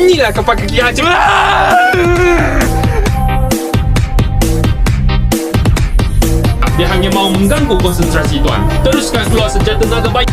Inilah kapal kaki hancur. Dia hanya mau mengganggu konsentrasi tuan. Teruskan keluar senjata naga baik.